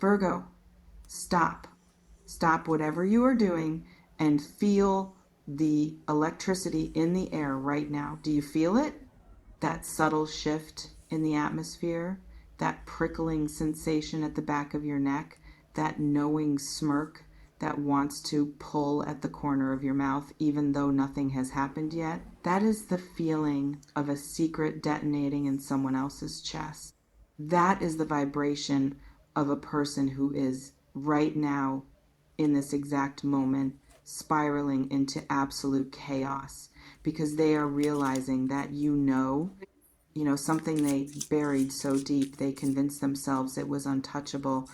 Virgo, stop. Stop whatever you are doing and feel the electricity in the air right now. Do you feel it? That subtle shift in the atmosphere, that prickling sensation at the back of your neck, that knowing smirk that wants to pull at the corner of your mouth even though nothing has happened yet. That is the feeling of a secret detonating in someone else's chest. That is the vibration of a person who is right now, in this exact moment, spiraling into absolute chaos because they are realizing that something they buried so deep they convinced themselves it was untouchable.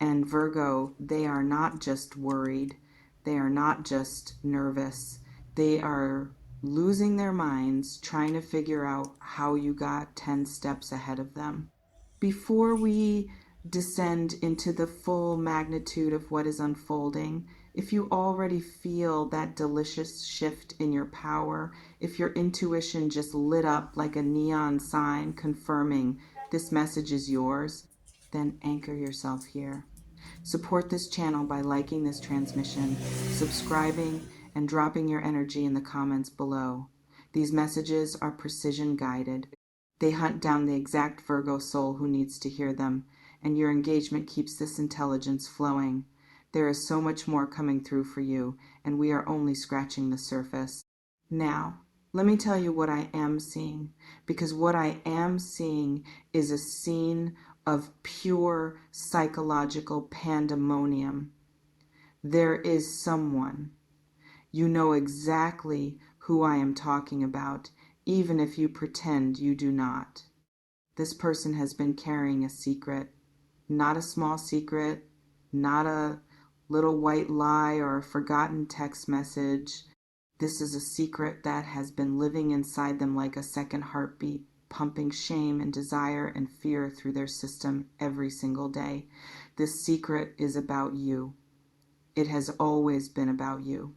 And Virgo, they are not just worried, they are not just nervous, they are losing their minds trying to figure out how you got 10 steps ahead of them. Before we descend into the full magnitude of what is unfolding, if you already feel that delicious shift in your power, if your intuition just lit up like a neon sign confirming this message is yours, then anchor yourself here. Support this channel by liking this transmission, subscribing, and dropping your energy in the comments below. These messages are precision guided. They hunt down the exact Virgo soul who needs to hear them, and your engagement keeps this intelligence flowing. There is so much more coming through for you, and we are only scratching the surface. Now, let me tell you what I am seeing, because what I am seeing is a scene of pure psychological pandemonium. There is someone. You know exactly who I am talking about, even if you pretend you do not. This person has been carrying a secret, not a small secret, not a little white lie or a forgotten text message. This is a secret that has been living inside them like a second heartbeat, pumping shame and desire and fear through their system every single day. This secret is about you. It has always been about you.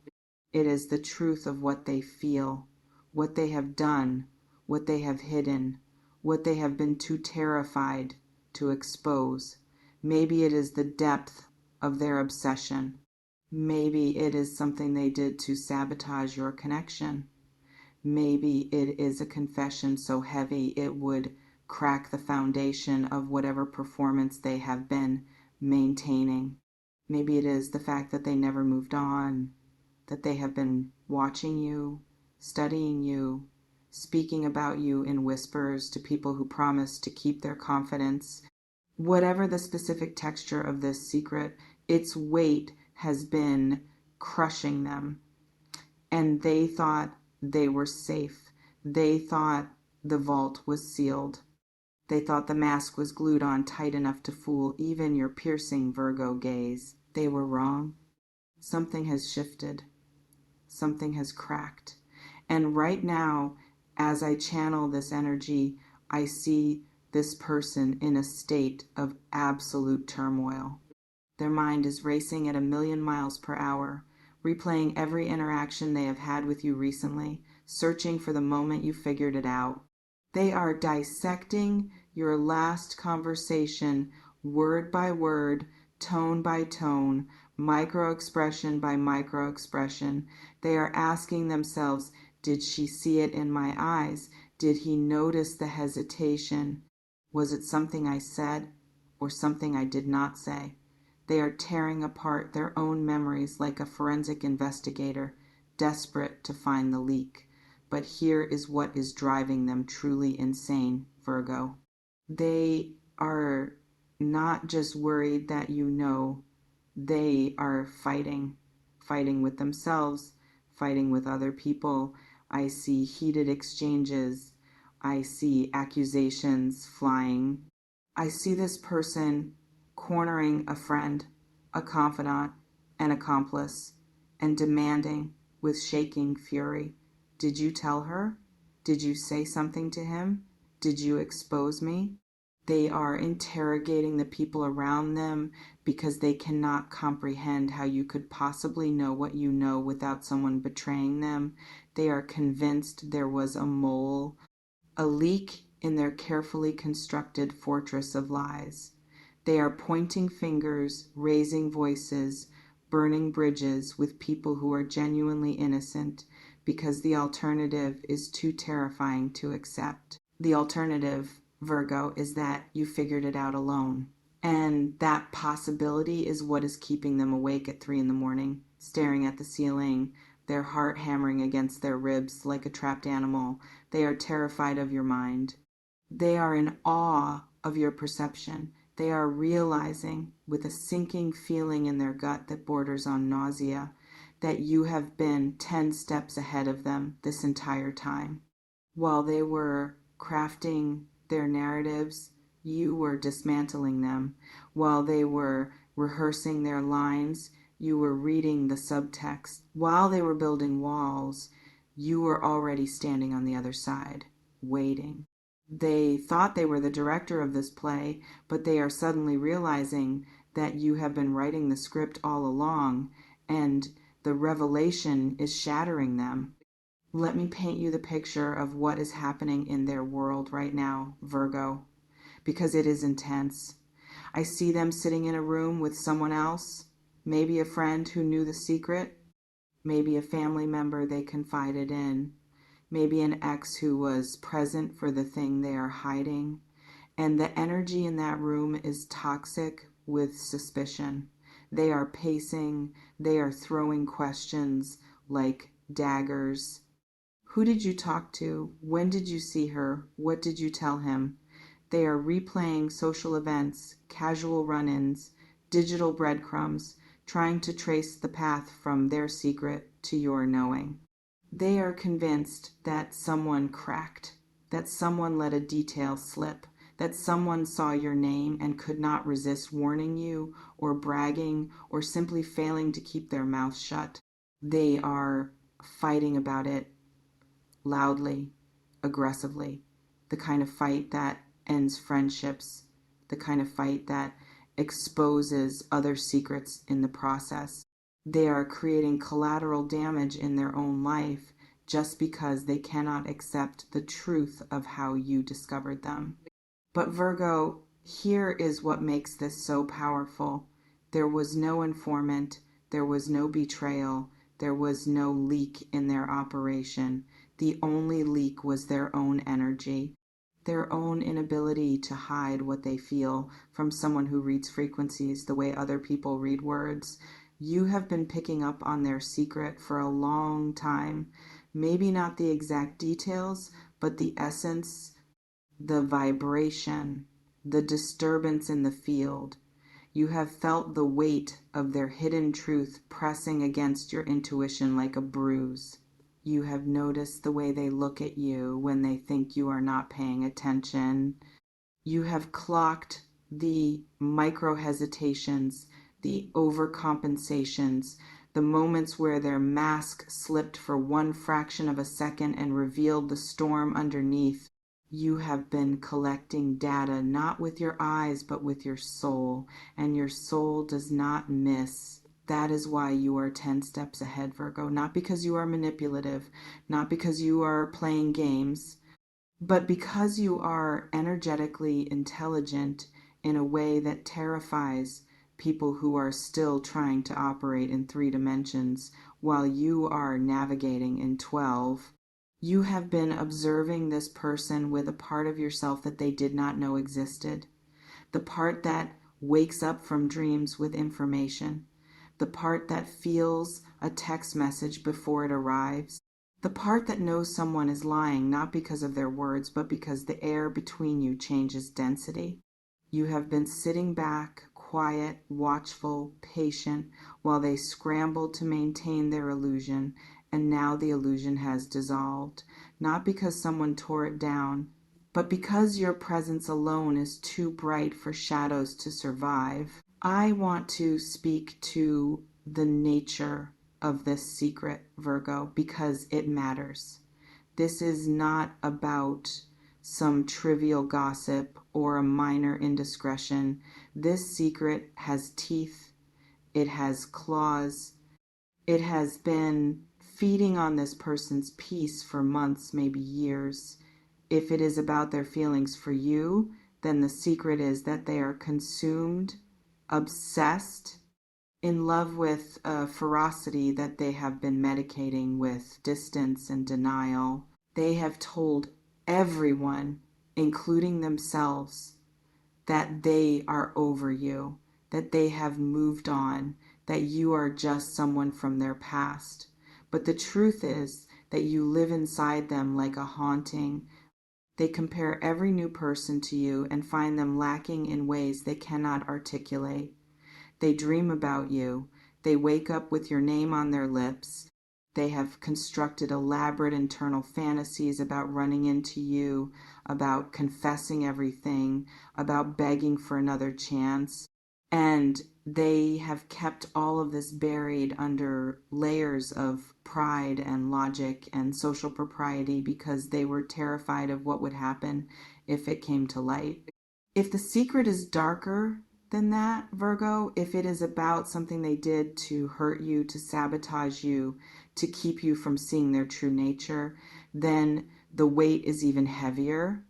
It is the truth of what they feel, what they have done, what they have hidden, what they have been too terrified to expose. Maybe it is the depth of their obsession. Maybe it is something they did to sabotage your connection. Maybe it is a confession so heavy it would crack the foundation of whatever performance they have been maintaining. Maybe it is the fact that they never moved on, that they have been watching you, studying you, speaking about you in whispers to people who promise to keep their confidence. Whatever the specific texture of this secret, its weight has been crushing them. And they thought they were safe. They thought the vault was sealed. They thought the mask was glued on tight enough to fool even your piercing Virgo gaze. They were wrong. Something has shifted. Something has cracked. And right now, as I channel this energy, I see this person in a state of absolute turmoil. Their mind is racing at 1,000,000 miles per hour, replaying every interaction they have had with you recently, searching for the moment you figured it out. They are dissecting your last conversation word by word, tone by tone, micro-expression by micro-expression. They are asking themselves, did she see it in my eyes? Did he notice the hesitation? Was it something I said or something I did not say? They are tearing apart their own memories like a forensic investigator, desperate to find the leak. But here is what is driving them truly insane, Virgo. They are not just worried that you know, they are fighting with themselves, fighting with other people. I see heated exchanges. I see accusations flying. I see this person cornering a friend, a confidant, an accomplice, and demanding with shaking fury, did you tell her? Did you say something to him? Did you expose me? They are interrogating the people around them because they cannot comprehend how you could possibly know what you know without someone betraying them. They are convinced there was a mole, a leak in their carefully constructed fortress of lies. They are pointing fingers, raising voices, burning bridges with people who are genuinely innocent because the alternative is too terrifying to accept. The alternative, Virgo, is that you figured it out alone. And that possibility is what is keeping them awake at 3 in the morning, staring at the ceiling, their heart hammering against their ribs like a trapped animal. They are terrified of your mind. They are in awe of your perception. They are realizing, with a sinking feeling in their gut that borders on nausea, that you have been 10 steps ahead of them this entire time. While they were crafting their narratives, you were dismantling them. While they were rehearsing their lines, you were reading the subtext. While they were building walls, you were already standing on the other side, waiting. They thought they were the director of this play, but they are suddenly realizing that you have been writing the script all along, and the revelation is shattering them. Let me paint you the picture of what is happening in their world right now, Virgo, because it is intense. I see them sitting in a room with someone else, maybe a friend who knew the secret, maybe a family member they confided in, maybe an ex who was present for the thing they are hiding. And the energy in that room is toxic with suspicion. They are pacing, they are throwing questions like daggers. Who did you talk to? When did you see her? What did you tell him? They are replaying social events, casual run-ins, digital breadcrumbs, trying to trace the path from their secret to your knowing. They are convinced that someone cracked, that someone let a detail slip, that someone saw your name and could not resist warning you or bragging or simply failing to keep their mouth shut. They are fighting about it loudly, aggressively, the kind of fight that ends friendships, the kind of fight that exposes other secrets in the process. They are creating collateral damage in their own life just because they cannot accept the truth of how you discovered them. But Virgo, here is what makes this so powerful. There was no informant, there was no betrayal, there was no leak in their operation. The only leak was their own energy, their own inability to hide what they feel from someone who reads frequencies the way other people read words. You have been picking up on their secret for a long time. Maybe not the exact details, but the essence, the vibration, the disturbance in the field. You have felt the weight of their hidden truth pressing against your intuition like a bruise. You have noticed the way they look at you when they think you are not paying attention. You have clocked the micro hesitations, the overcompensations, the moments where their mask slipped for one fraction of a second and revealed the storm underneath. You have been collecting data not with your eyes but with your soul, and your soul does not miss. That is why you are 10 steps ahead, Virgo. Not because you are manipulative, not because you are playing games, but because you are energetically intelligent in a way that terrifies people who are still trying to operate in 3 dimensions while you are navigating in 12. You have been observing this person with a part of yourself that they did not know existed. The part that wakes up from dreams with information. The part that feels a text message before it arrives. The part that knows someone is lying not because of their words, but because the air between you changes density. You have been sitting back, quiet, watchful, patient, while they scrambled to maintain their illusion, and now the illusion has dissolved, not because someone tore it down, but because your presence alone is too bright for shadows to survive. I want to speak to the nature of this secret, Virgo, because it matters. This is not about some trivial gossip or a minor indiscretion. This secret has teeth, it has claws, it has been feeding on this person's peace for months, maybe years. If it is about their feelings for you, then the secret is that they are consumed, obsessed, in love with a ferocity that they have been medicating with distance and denial. They have told everyone, including themselves, that they are over you, that they have moved on, that you are just someone from their past. But the truth is that you live inside them like a haunting. They compare every new person to you and find them lacking in ways they cannot articulate. They dream about you. They wake up with your name on their lips. They have constructed elaborate internal fantasies about running into you, about confessing everything, about begging for another chance. And they have kept all of this buried under layers of pride and logic and social propriety because they were terrified of what would happen if it came to light. If the secret is darker than that, Virgo, if it is about something they did to hurt you, to sabotage you, to keep you from seeing their true nature, then the weight is even heavier.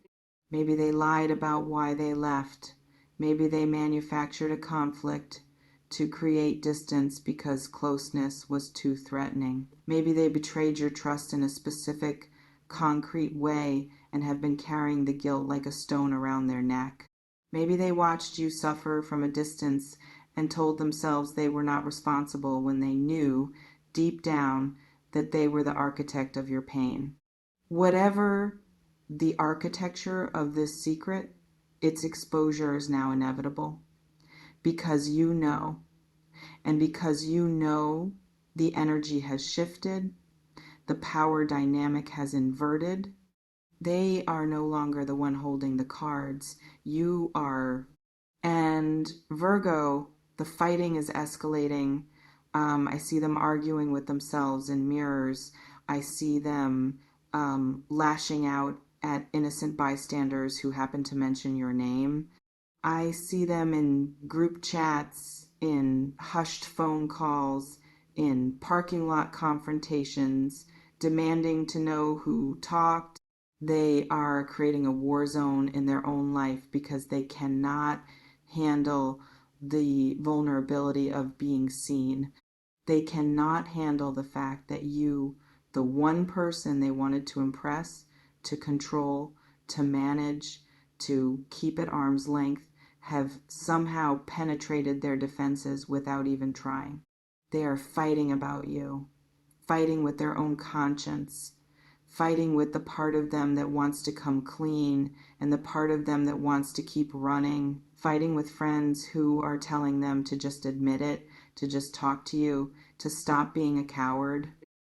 Maybe they lied about why they left. Maybe they manufactured a conflict to create distance because closeness was too threatening. Maybe they betrayed your trust in a specific, concrete way and have been carrying the guilt like a stone around their neck. Maybe they watched you suffer from a distance and told themselves they were not responsible when they knew, deep down, that they were the architect of your pain. Whatever the architecture of this secret, its exposure is now inevitable. Because you know, and because you know the energy has shifted, the power dynamic has inverted. They are no longer the one holding the cards. You are. And Virgo, the fighting is escalating. I see them arguing with themselves in mirrors. I see them lashing out at innocent bystanders who happen to mention your name. I see them in group chats, in hushed phone calls, in parking lot confrontations, demanding to know who talked. They are creating a war zone in their own life because they cannot handle the vulnerability of being seen. They cannot handle the fact that you, the one person they wanted to impress, to control, to manage, to keep at arm's length, have somehow penetrated their defenses without even trying. They are fighting about you, fighting with their own conscience, fighting with the part of them that wants to come clean and the part of them that wants to keep running, fighting with friends who are telling them to just admit it, to just talk to you, to stop being a coward,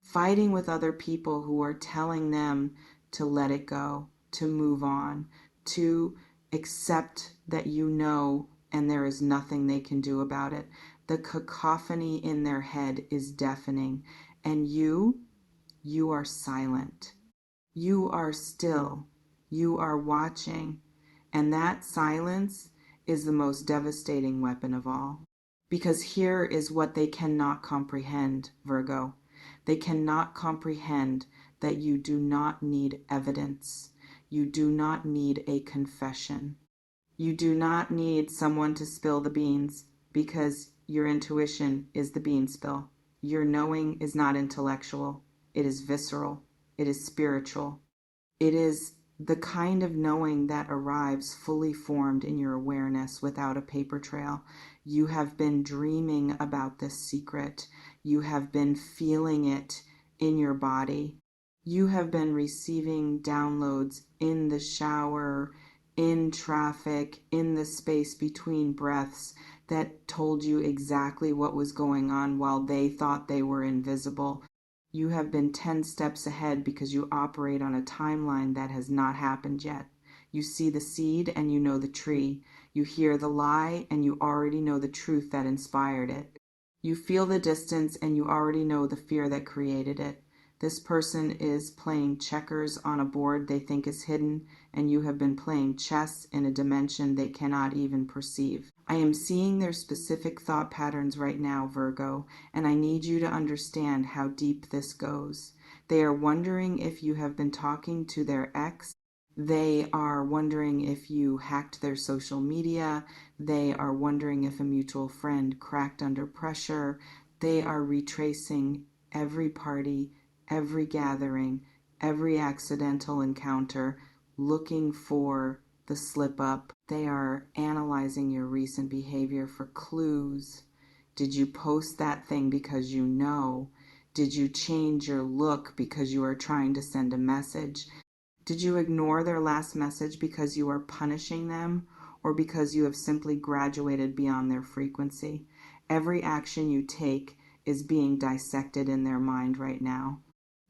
fighting with other people who are telling them to let it go, to move on, to accept that you know and there is nothing they can do about it. The cacophony in their head is deafening, and you are silent. You are still. You are watching. And that silence is the most devastating weapon of all. Because here is what they cannot comprehend, Virgo. They cannot comprehend that you do not need evidence. You do not need a confession. You do not need someone to spill the beans because your intuition is the bean spill. Your knowing is not intellectual. It is visceral. It is spiritual. It is the kind of knowing that arrives fully formed in your awareness without a paper trail. You have been dreaming about this secret. You have been feeling it in your body. You have been receiving downloads in the shower, in traffic, in the space between breaths that told you exactly what was going on while they thought they were invisible. You have been 10 steps ahead because you operate on a timeline that has not happened yet. You see the seed and you know the tree. You hear the lie and you already know the truth that inspired it. You feel the distance and you already know the fear that created it. This person is playing checkers on a board they think is hidden, and you have been playing chess in a dimension they cannot even perceive. I am seeing their specific thought patterns right now, Virgo, and I need you to understand how deep this goes. They are wondering if you have been talking to their ex. They are wondering if you hacked their social media. They are wondering if a mutual friend cracked under pressure. They are retracing every party, every gathering, every accidental encounter, looking for the slip up. They are analyzing your recent behavior for clues. Did you post that thing because you know? Did you change your look because you are trying to send a message? Did you ignore their last message because you are punishing them or because you have simply graduated beyond their frequency? Every action you take is being dissected in their mind right now.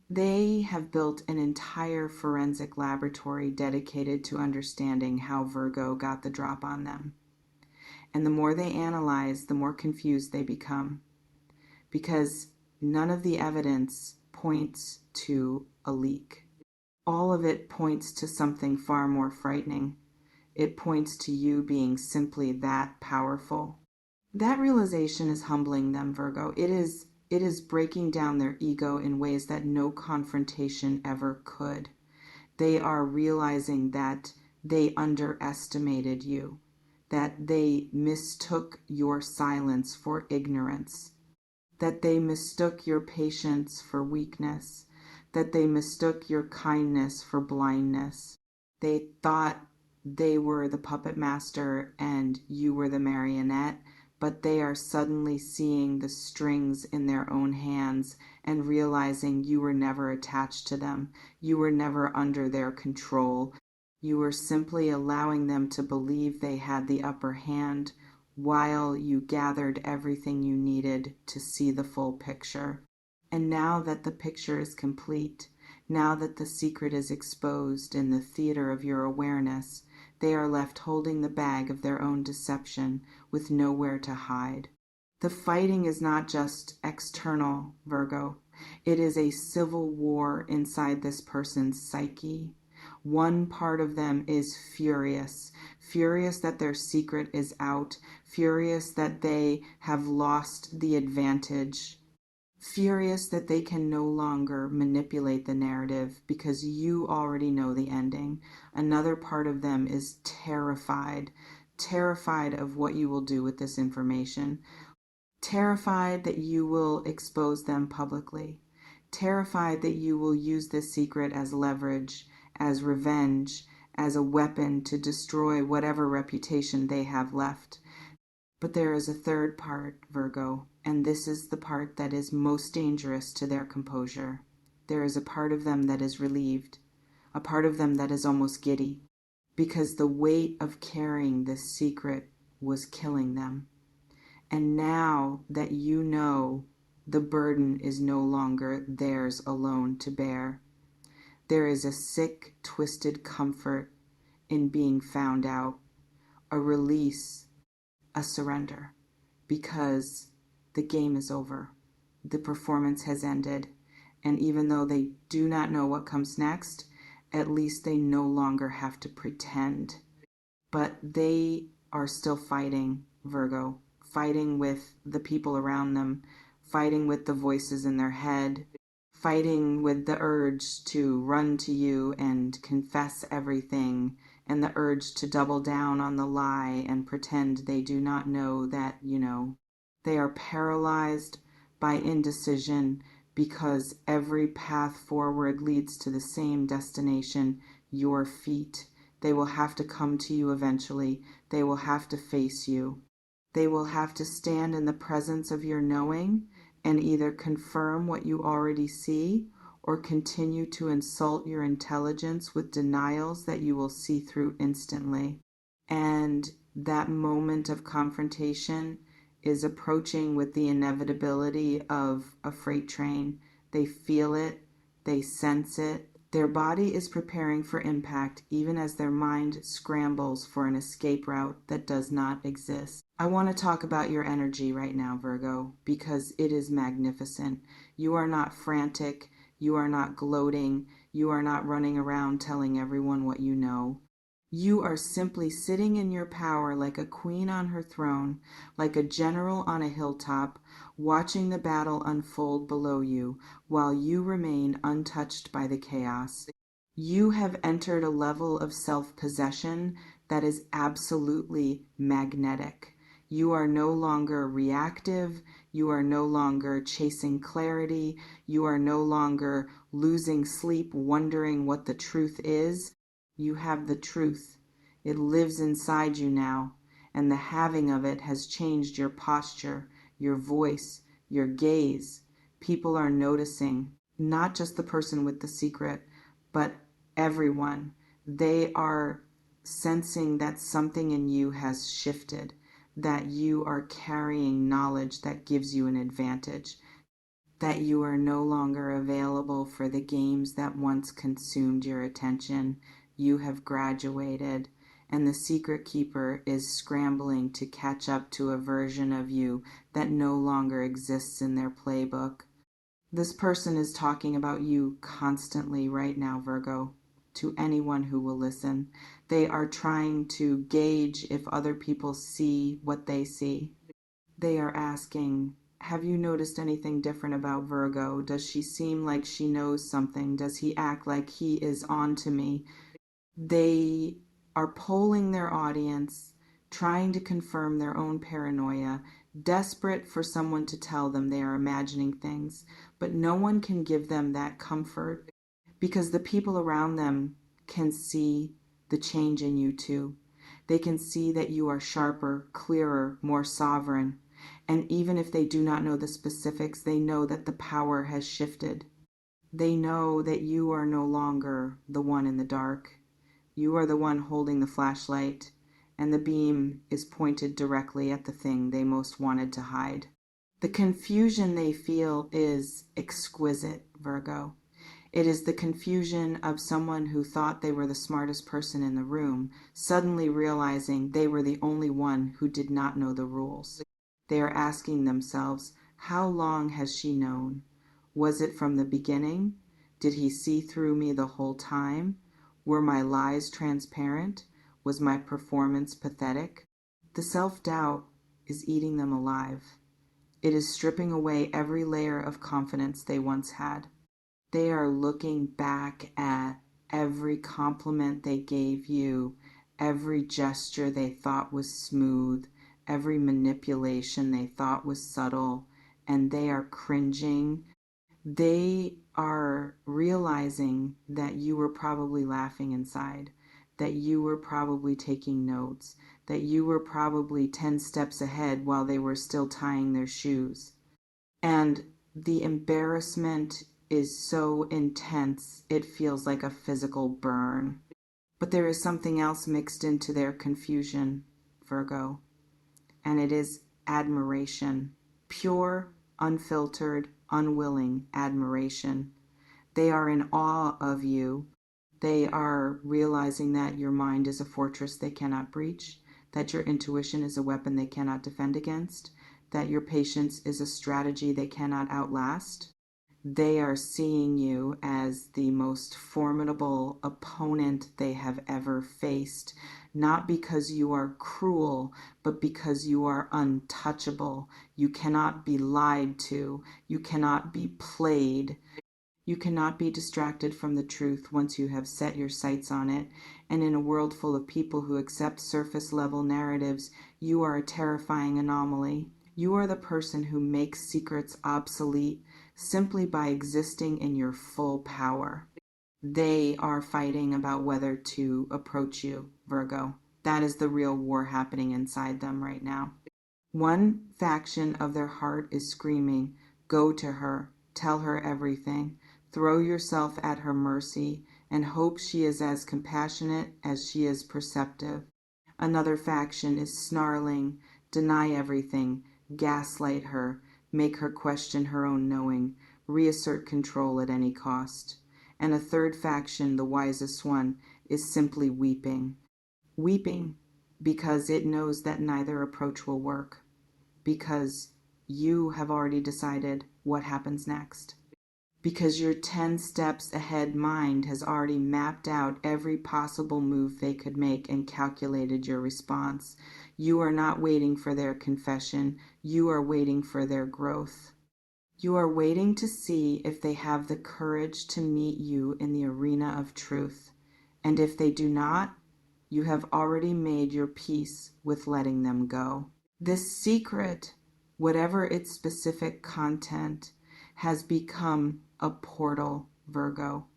They have built an entire forensic laboratory dedicated to understanding how Virgo got the drop on them. And the more they analyze, the more confused they become, because none of the evidence points to a leak. All of it points to something far more frightening. It points to you being simply that powerful. That realization is humbling them, Virgo. It is breaking down their ego in ways that no confrontation ever could. They are realizing that they underestimated you, that they mistook your silence for ignorance, that they mistook your patience for weakness, that they mistook your kindness for blindness. They thought they were the puppet master and you were the marionette, but they are suddenly seeing the strings in their own hands and realizing you were never attached to them. You were never under their control. You were simply allowing them to believe they had the upper hand while you gathered everything you needed to see the full picture. And now that the picture is complete, now that the secret is exposed in the theater of your awareness, they are left holding the bag of their own deception with nowhere to hide. The fighting is not just external, Virgo. It is a civil war inside this person's psyche. One part of them is furious, furious that their secret is out, furious that they have lost the advantage, furious that they can no longer manipulate the narrative because you already know the ending. Another part of them is terrified, terrified of what you will do with this information, terrified that you will expose them publicly, terrified that you will use this secret as leverage, as revenge, as a weapon to destroy whatever reputation they have left. But there is a third part, Virgo, and this is the part that is most dangerous to their composure. There is a part of them that is relieved, a part of them that is almost giddy, because the weight of carrying this secret was killing them. And now that you know, the burden is no longer theirs alone to bear. There is a sick, twisted comfort in being found out, a release, a surrender, because the game is over. The performance has ended, and even though they do not know what comes next, at least they no longer have to pretend. But they are still fighting, Virgo, fighting with the people around them, fighting with the voices in their head, fighting with the urge to run to you and confess everything, and the urge to double down on the lie and pretend they do not know that you know. They are paralyzed by indecision because every path forward leads to the same destination, your feet. They will have to come to you eventually. They will have to face you. They will have to stand in the presence of your knowing and either confirm what you already see or continue to insult your intelligence with denials that you will see through instantly. And that moment of confrontation is approaching with the inevitability of a freight train. They feel it, they sense it. Their body is preparing for impact even as their mind scrambles for an escape route that does not exist. I want to talk about your energy right now, Virgo, because it is magnificent. You are not frantic. You are not gloating. You are not running around telling everyone what you know. You are simply sitting in your power like a queen on her throne, like a general on a hilltop, watching the battle unfold below you while you remain untouched by the chaos. You have entered a level of self-possession that is absolutely magnetic. You are no longer reactive. You are no longer chasing clarity. You are no longer losing sleep, wondering what the truth is. You have the truth. It lives inside you now, and the having of it has changed your posture, your voice, your gaze. People are noticing, not just the person with the secret, but everyone. They are sensing that something in you has shifted, that you are carrying knowledge that gives you an advantage, that you are no longer available for the games that once consumed your attention. You have graduated, and the secret keeper is scrambling to catch up to a version of you that no longer exists in their playbook. This person is talking about you constantly right now, Virgo, to anyone who will listen. They are trying to gauge if other people see what they see. They are asking, have you noticed anything different about Virgo? Does she seem like she knows something? Does he act like he is on to me? They are polling their audience, trying to confirm their own paranoia, desperate for someone to tell them they are imagining things, but no one can give them that comfort because the people around them can see the change in you too. They can see that you are sharper, clearer, more sovereign. And even if they do not know the specifics, they know that the power has shifted. They know that you are no longer the one in the dark. You are the one holding the flashlight, and the beam is pointed directly at the thing they most wanted to hide. The confusion they feel is exquisite, Virgo. It is the confusion of someone who thought they were the smartest person in the room, suddenly realizing they were the only one who did not know the rules. They are asking themselves, how long has she known? Was it from the beginning? Did he see through me the whole time? Were my lies transparent? Was my performance pathetic? The self-doubt is eating them alive. It is stripping away every layer of confidence they once had. They are looking back at every compliment they gave you, every gesture they thought was smooth, every manipulation they thought was subtle, and they are cringing. They are realizing that you were probably laughing inside, that you were probably taking notes, that you were probably 10 steps ahead while they were still tying their shoes. And the embarrassment is so intense, it feels like a physical burn. But there is something else mixed into their confusion, Virgo, and it is admiration. Pure, unfiltered, unwilling admiration. They are in awe of you. They are realizing that your mind is a fortress they cannot breach, that your intuition is a weapon they cannot defend against, that your patience is a strategy they cannot outlast. They are seeing you as the most formidable opponent they have ever faced, not because you are cruel, but because you are untouchable. You cannot be lied to. You cannot be played. You cannot be distracted from the truth once you have set your sights on it. And in a world full of people who accept surface-level narratives, you are a terrifying anomaly. You are the person who makes secrets obsolete simply by existing in your full power. They are fighting about whether to approach you, Virgo. That is the real war happening inside them right now. One faction of their heart is screaming, go to her, tell her everything, throw yourself at her mercy, and hope she is as compassionate as she is perceptive. Another faction is snarling, deny everything, gaslight her, make her question her own knowing, reassert control at any cost. And a third faction, the wisest one, is simply weeping. Weeping because it knows that neither approach will work, because you have already decided what happens next. Because your 10 steps ahead mind has already mapped out every possible move they could make and calculated your response. You are not waiting for their confession. You are waiting for their growth. You are waiting to see if they have the courage to meet you in the arena of truth. And if they do not, you have already made your peace with letting them go. This secret, whatever its specific content, has become a portal, Virgo.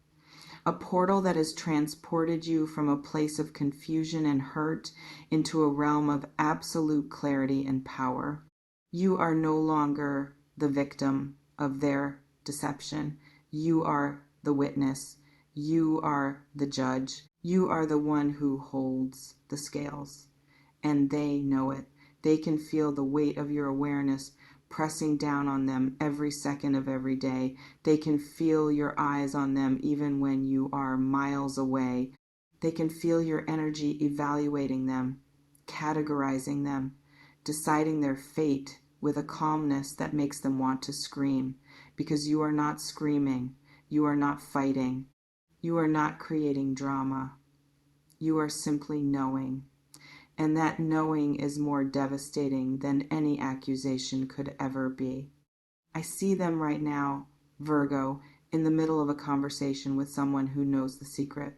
A portal that has transported you from a place of confusion and hurt into a realm of absolute clarity and power. You are no longer the victim of their deception. You are the witness. You are the judge. You are the one who holds the scales. And they know it. They can feel the weight of your awareness pressing down on them every second of every day. They can feel your eyes on them even when you are miles away. They can feel your energy evaluating them, categorizing them, deciding their fate with a calmness that makes them want to scream, because you are not screaming, you are not fighting, you are not creating drama. You are simply knowing. And that knowing is more devastating than any accusation could ever be. I see them right now, Virgo, in the middle of a conversation with someone who knows the secret.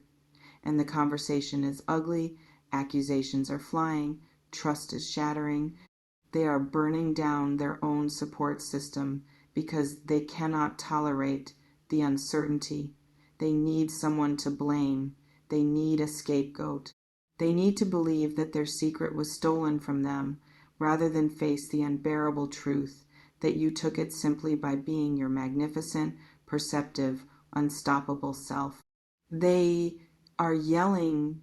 And the conversation is ugly, accusations are flying, trust is shattering. They are burning down their own support system because they cannot tolerate the uncertainty. They need someone to blame. They need a scapegoat. They need to believe that their secret was stolen from them, rather than face the unbearable truth that you took it simply by being your magnificent, perceptive, unstoppable self. They are yelling.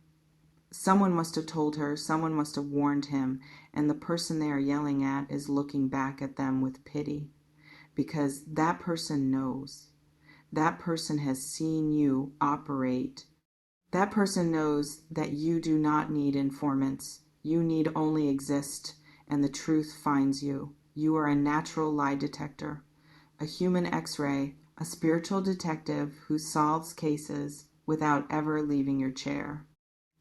Someone must have told her, someone must have warned him, and the person they are yelling at is looking back at them with pity, because that person knows. That person has seen you operate. That person knows that you do not need informants. You need only exist, and the truth finds you. You are a natural lie detector, a human X-ray, a spiritual detective who solves cases without ever leaving your chair.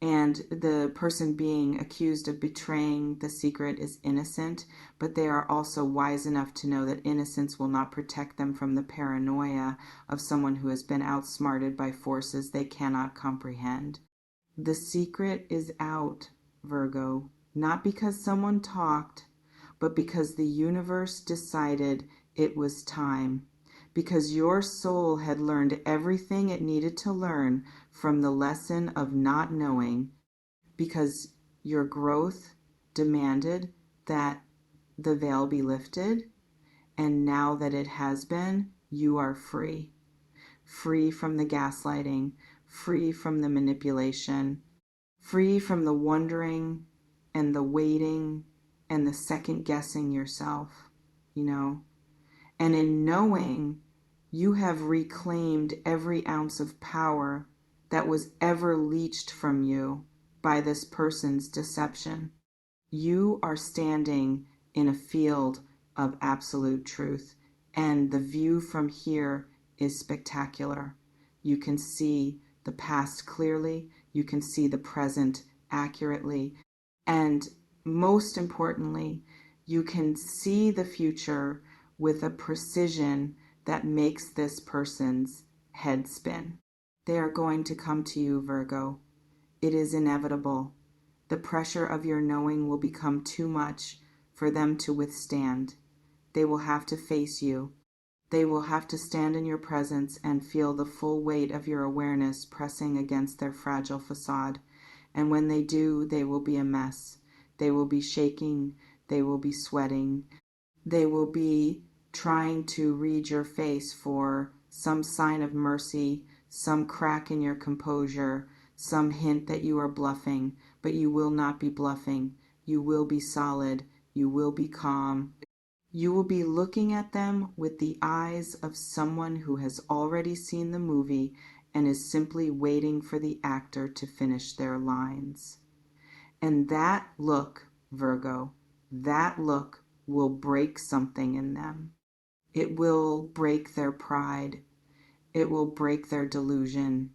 And the person being accused of betraying the secret is innocent, but they are also wise enough to know that innocence will not protect them from the paranoia of someone who has been outsmarted by forces they cannot comprehend. The secret is out, Virgo, not because someone talked, but because the universe decided it was time. Because your soul had learned everything it needed to learn from the lesson of not knowing, because your growth demanded that the veil be lifted, and now that it has been, you are free. Free from the gaslighting, free from the manipulation, free from the wondering and the waiting and the second guessing yourself, you know. And in knowing, you have reclaimed every ounce of power that was ever leached from you by this person's deception. You are standing in a field of absolute truth, and the view from here is spectacular. You can see the past clearly, you can see the present accurately, and most importantly, you can see the future with a precision that makes this person's head spin. They are going to come to you, Virgo. It is inevitable. The pressure of your knowing will become too much for them to withstand. They will have to face you. They will have to stand in your presence and feel the full weight of your awareness pressing against their fragile facade. And when they do, they will be a mess. They will be shaking. They will be sweating. They will be trying to read your face for some sign of mercy, some crack in your composure, some hint that you are bluffing, but you will not be bluffing. You will be solid. You will be calm. You will be looking at them with the eyes of someone who has already seen the movie and is simply waiting for the actor to finish their lines. And that look, Virgo, that look will break something in them. It will break their pride. It will break their delusion.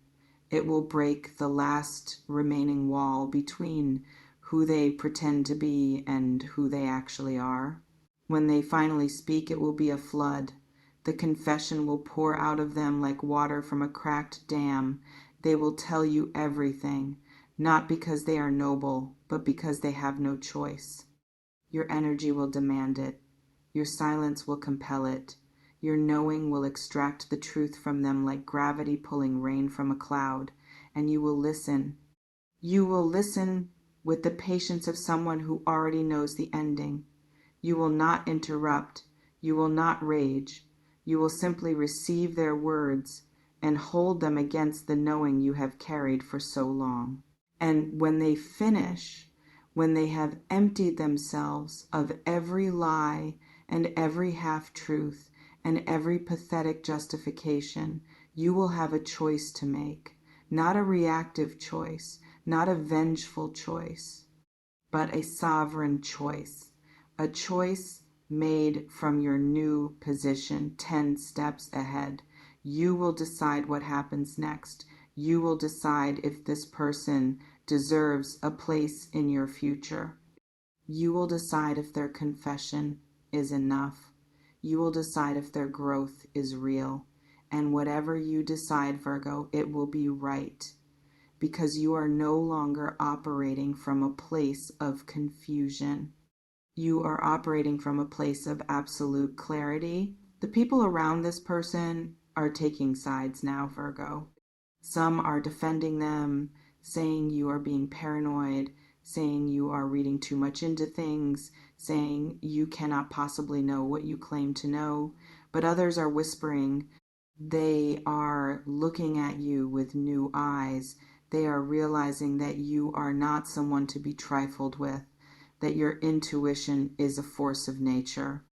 It will break the last remaining wall between who they pretend to be and who they actually are. When they finally speak, it will be a flood. The confession will pour out of them like water from a cracked dam. They will tell you everything, not because they are noble, but because they have no choice. Your energy will demand it. Your silence will compel it. Your knowing will extract the truth from them like gravity pulling rain from a cloud, and you will listen. You will listen with the patience of someone who already knows the ending. You will not interrupt. You will not rage. You will simply receive their words and hold them against the knowing you have carried for so long. And when they finish, when they have emptied themselves of every lie and every half-truth and every pathetic justification, you will have a choice to make. Not a reactive choice, not a vengeful choice, but a sovereign choice. A choice made from your new position 10 steps ahead. You will decide what happens next. You will decide if this person deserves a place in your future. You will decide if their confession is enough. You will decide if their growth is real. And whatever you decide, Virgo, it will be right, because you are no longer operating from a place of confusion. You are operating from a place of absolute clarity. The people around this person are taking sides now, Virgo. Some are defending them, saying you are being paranoid, saying you are reading too much into things, saying you cannot possibly know what you claim to know. But others are whispering. They are looking at you with new eyes. They are realizing that you are not someone to be trifled with, that your intuition is a force of nature,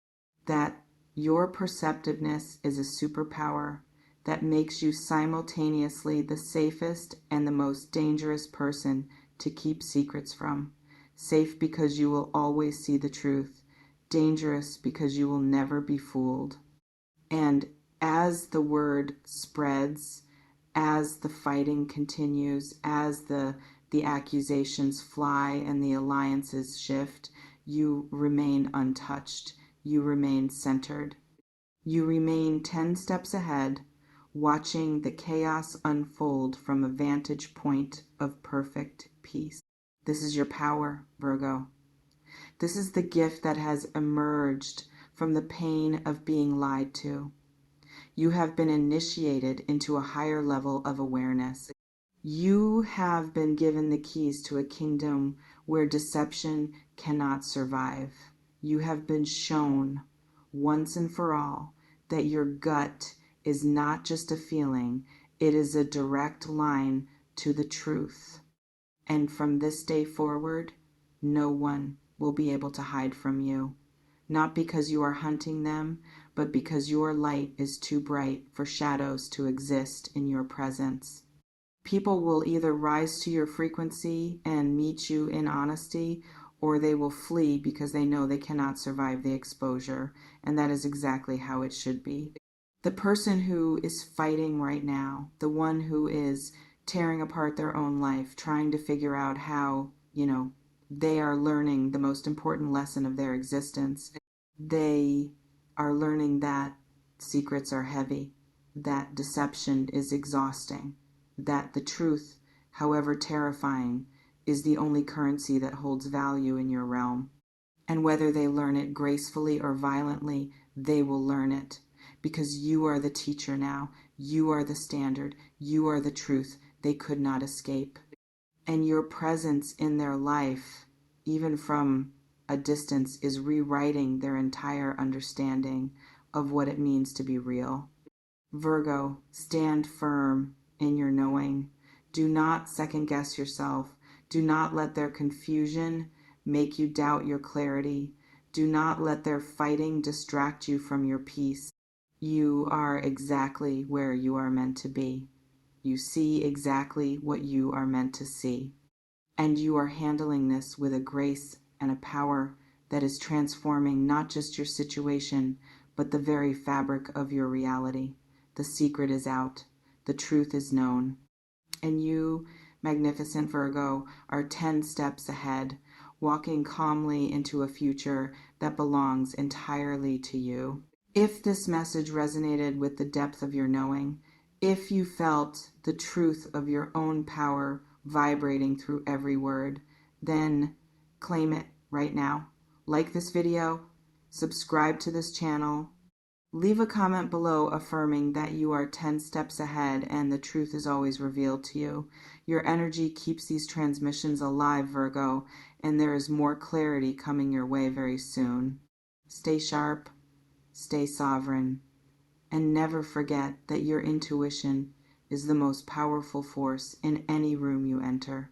that your perceptiveness is a superpower that makes you simultaneously the safest and the most dangerous person to keep secrets from. Safe because you will always see the truth. Dangerous because you will never be fooled. And as the word spreads, as the fighting continues, as the accusations fly and the alliances shift, you remain untouched. You remain centered. You remain 10 steps ahead, watching the chaos unfold from a vantage point of perfect peace. This is your power, Virgo. This is the gift that has emerged from the pain of being lied to. You have been initiated into a higher level of awareness. You have been given the keys to a kingdom where deception cannot survive. You have been shown once and for all that your gut is not just a feeling, it is a direct line to the truth. And from this day forward, no one will be able to hide from you. Not because you are hunting them, but because your light is too bright for shadows to exist in your presence. People will either rise to your frequency and meet you in honesty, or they will flee because they know they cannot survive the exposure, and that is exactly how it should be. The person who is fighting right now, the one who is tearing apart their own life, trying to figure out how, they are learning the most important lesson of their existence. They are learning that secrets are heavy, that deception is exhausting, that the truth, however terrifying, is the only currency that holds value in your realm. And whether they learn it gracefully or violently, they will learn it, because you are the teacher now. You are the standard. You are the truth they could not escape. And your presence in their life, even from a distance, is rewriting their entire understanding of what it means to be real. Virgo, stand firm in your knowing. Do not second guess yourself. Do not let their confusion make you doubt your clarity. Do not let their fighting distract you from your peace. You are exactly where you are meant to be. You see exactly what you are meant to see. And you are handling this with a grace and a power that is transforming not just your situation, but the very fabric of your reality. The secret is out. The truth is known. And you, magnificent Virgo, are 10 steps ahead, walking calmly into a future that belongs entirely to you. If this message resonated with the depth of your knowing, if you felt the truth of your own power vibrating through every word, then claim it right now. Like this video, subscribe to this channel, leave a comment below affirming that you are 10 steps ahead and the truth is always revealed to you. Your energy keeps these transmissions alive, Virgo, and there is more clarity coming your way very soon. Stay sharp, stay sovereign, and never forget that your intuition is the most powerful force in any room you enter.